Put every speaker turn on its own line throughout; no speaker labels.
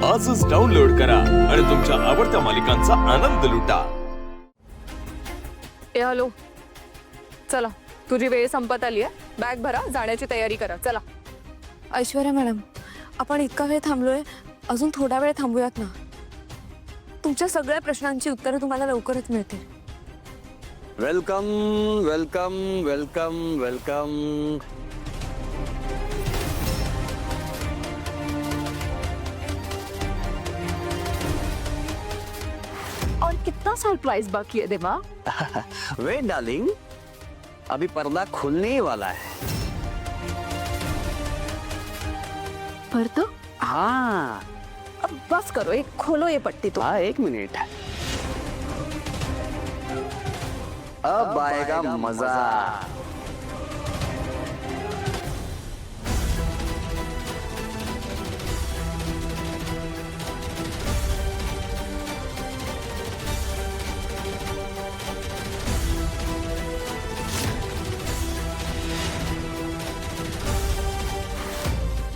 आजच डाउनलोड करा आणि तुमच्या आवडत्या मालिकांचा आनंद लुटा।
हॅलो, चला तुझी वेळ संपत आली आहे, बॅग भरा, जाण्याची तयारी करा, चला।
ऐश्वर्या मॅडम, आपण इतका वेळ थांबलोय, अजून थोडा वेळ थांबूयात ना। तुमच्या सगळ्या प्रश्नांची उत्तरं तुम्हाला लवकरच मिळतील।
Welcome welcome welcome welcome.
और कितना सरप्राइज बाकी है देवा?
वेट डार्लिंग, अभी पर्दा खुलने ही वाला है।
पर तो
हाँ
अब बस करो, एक खोलो ये पट्टी तो।
हाँ, एक मिनट। अब आएगा मजा।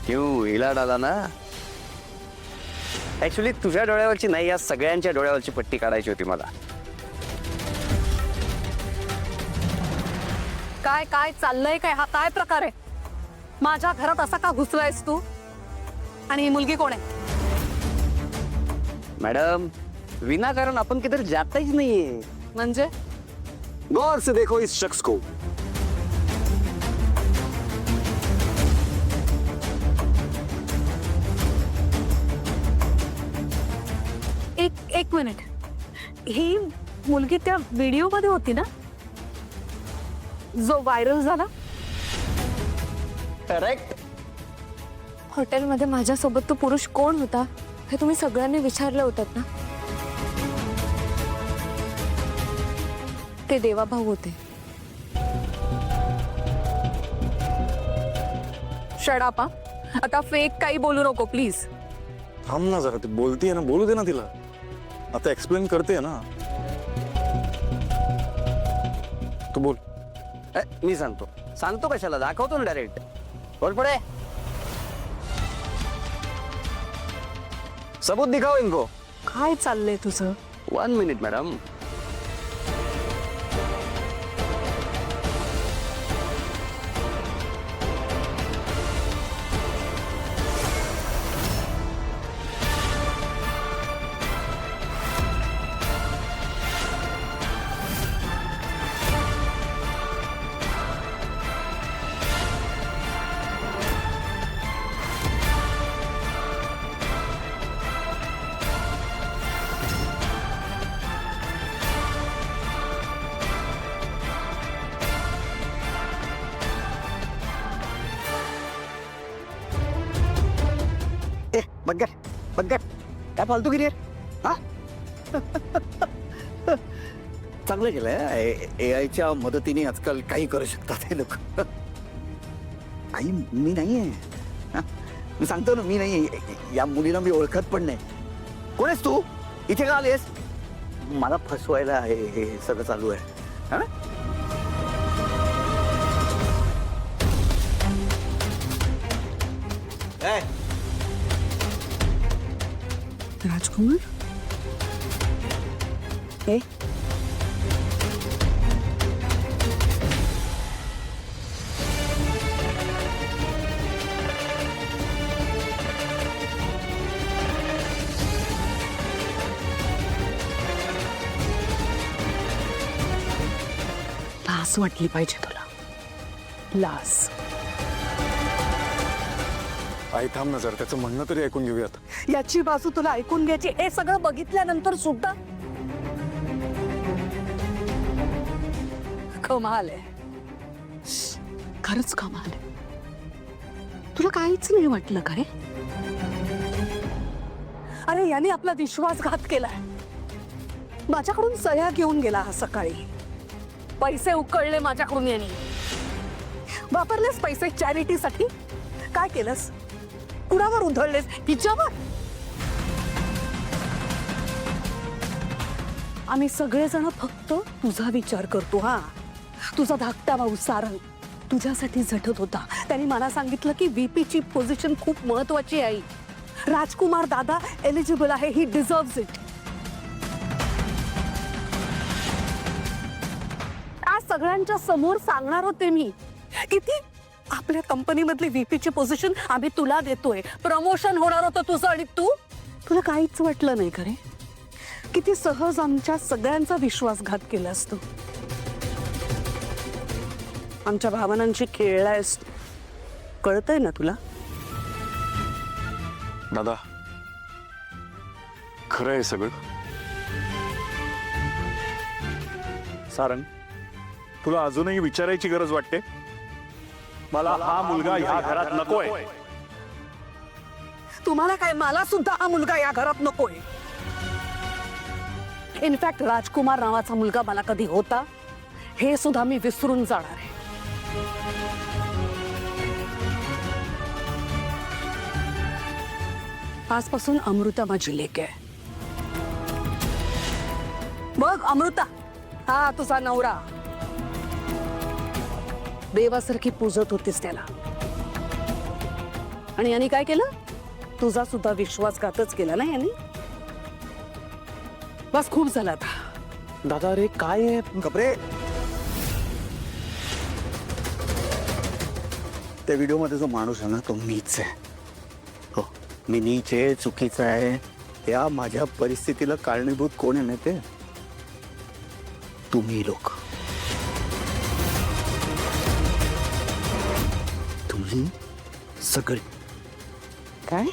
क्यों हिला डाला ना? ऍक्च्युली तुझ्या डोळ्यावरची नाही, या सगळ्यांच्या डोळ्यावरची पट्टी काढायची होती मला।
काय काय चाललंय, काय हा काय प्रकार आहे? माझ्या घरात असा का घुसलायस तू? आणि ही मुलगी कोण आहे?
मैडम, विनाकारण अपन किधर जाता ही नहीं है।
म्हणजे
गौर से देखो इस शख्स को।
एक मिनिट, ही मुलगी त्या व्हिडिओ मध्ये होती ना, जो व्हायरल झाला?
करेक्ट।
हॉटेलमध्ये माझ्यासोबत तो पुरुष कोण होता हे तुम्ही सगळ्यांनी विचारलं होतं ना? ते देवाभाऊ होते।
शडापा, आता फेक काही बोलू नको प्लीज।
थांब ना जरा, ती बोलतीये ना, बोलू दे ना तिला। आता एक्सप्लेन करते ना, तू बोल।
मी सांगतो सांगतो कशाला, दाखवतो ना डायरेक्ट। बोल पड़े, सबूत दिखाओ इनको।
काय चाललंय तुझं?
1 मिनिट मैडम। बग्गर बग्गर, काय फालतू गिरी हा? चांगलं केलंय, AI च्या मदतीने आजकाल काही करू शकतात हे लोक। आई मी नाहीये, मी सांगतो ना मी नाही, या मुलीला मी ओळखत पण नाही। कोण आहेस तू? इथे का आलीस? मला फसवायला हे सगळं चालू आहे, हा ना?
राजकुमार, ए लाज वाटली पाहिजे तुला, लाज।
आई थांब ना जरा, त्याचं म्हणणं तरी ऐकून घेऊयात।
याची बाजू तुला ऐकून घ्यायची, हे सगळं बघितल्यानंतर सुद्धा? कमाल आहे, खरंच कमाल आहे। तुला काहीच नाही वाटलं का रे? अरे याने आपला विश्वासघात केलाय, माझ्याकडून सह्या घेऊन गेला हा सकाळी, पैसे उकळले माझ्याकडून यांनी, वापरलेस पैसे चॅरिटीसाठी। काय केलंस? कुणावर उधळलेस? हिच्यावर? आम्ही सगळेजण फक्त तुझा विचार करतो। हा, तुझा धाकटा भाऊ सारंग तुझ्यासाठी झटत होता। त्यांनी मला सांगितलं की VP ची पोझिशन खूप महत्त्वाची आहे, राजकुमार दादा एलिजिबल आहे. ही डिझर्व्स इट. आज सगळ्यांच्या समोर सांगणार होते मी किती आपल्या कंपनीमधली व्हीपीची पोझिशन आम्ही तुला देतोय. प्रमोशन होणार होतं तुझं आणि तुला काहीच वाटलं नाही खरे. किती सहज आमच्या सगळ्यांचा विश्वासघात केलास तू. आमच्या भावनांची खेळलायस. कळतंय ना तुला?
दादा खरं आहे सगळं. सारंग, तुला अजूनही विचारायची गरज वाटते? मला हा मुलगा ह्या घरात नकोय.
तुम्हाला काय? मला सुद्धा हा मुलगा या घरात नकोय. इनफॅक्ट राजकुमार नावाचा मुलगा मला कधी होता हे सुद्धा मी विसरून जाणार आहे. आजपासून अमृता माझी लेक आहे. बघ अमृता, हा तुझा नवरा. देवासारखी पूजत होतीस त्याला आणि यांनी काय केलं? तुझा सुद्धा विश्वासघातच केला ना यांनी. बस खूप झाला आता.
दादा अरे काय आहे?
कपरे, त्या व्हिडिओ मध्ये जो माणूस आहे ना तो मीच आहे. हो, मी नीच आहे, चुकीचा आहे. या माझ्या परिस्थितीला कारणीभूत कोण आहे ना ते तुम्ही लोक. तुम्ही सगळे. काय?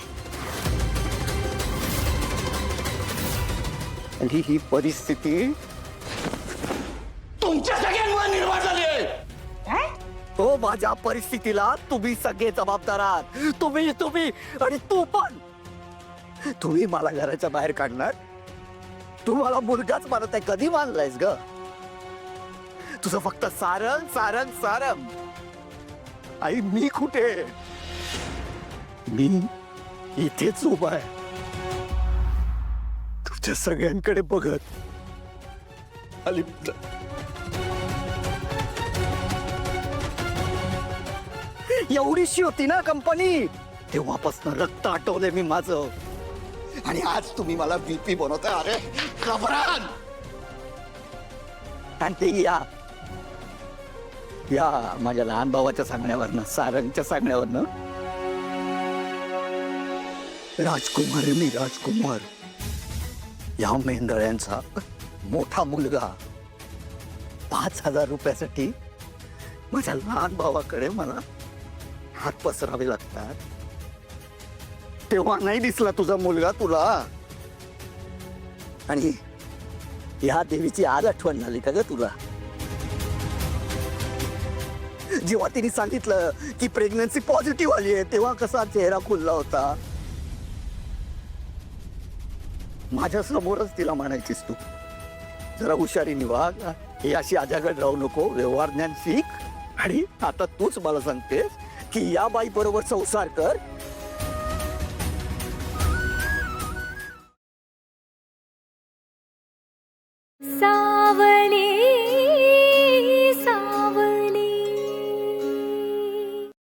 आणि ही परिस्थिती तुमच्या सगळ्यांमुळे निर्माण झाली आहे. हो, माझ्या परिस्थितीला तुम्ही सगळे जबाबदार आहात. तुम्ही आणि तू पण. तुम्ही मला घराच्या बाहेर काढणार. तुम्हाला मुलगाच मानत आहे. कधी मानलायस ग? तुझं फक्त सारंग सारंग सारंग. आई मी कुठे? मी इथेच उभा आहे तुमच्या सगळ्यांकडे बघत. अलिप्त. एवढीशी होती ना कंपनी, तेव्हापासून रक्त आटवलंय मी माझं. आणि आज तुम्ही मला बीपी बनवताय. अरे घबरान. आणि ते या माझ्या लहान भावाच्या सांगण्यावरनं, सारंगच्या सांगण्यावरनं. राजकुमार आहे मी, राजकुमार. या मेंढळ्यांचा मोठा मुलगा. 5,000 रुपयासाठी माझ्या लहान भावाकडे मला हात पसरावे लागतात. तेव्हा नाही दिसला तुझा मुलगा तुला. आणि या देवीची आज आठवण झाली का ग तुला? जेव्हा तिने सांगितलं की प्रेग्नन्सी पॉझिटिव्ह आली आहे तेव्हा कसा चेहरा खुलला होता. माझ्या समोरच तिला म्हणायचीस तू जरा हुशारीने वाग, हे अशी आजागड राहू नको, व्यवहार ज्ञान शिक. आणि आता तूच मला सांगतेस की या बाई बरोबर संसार कर.
सा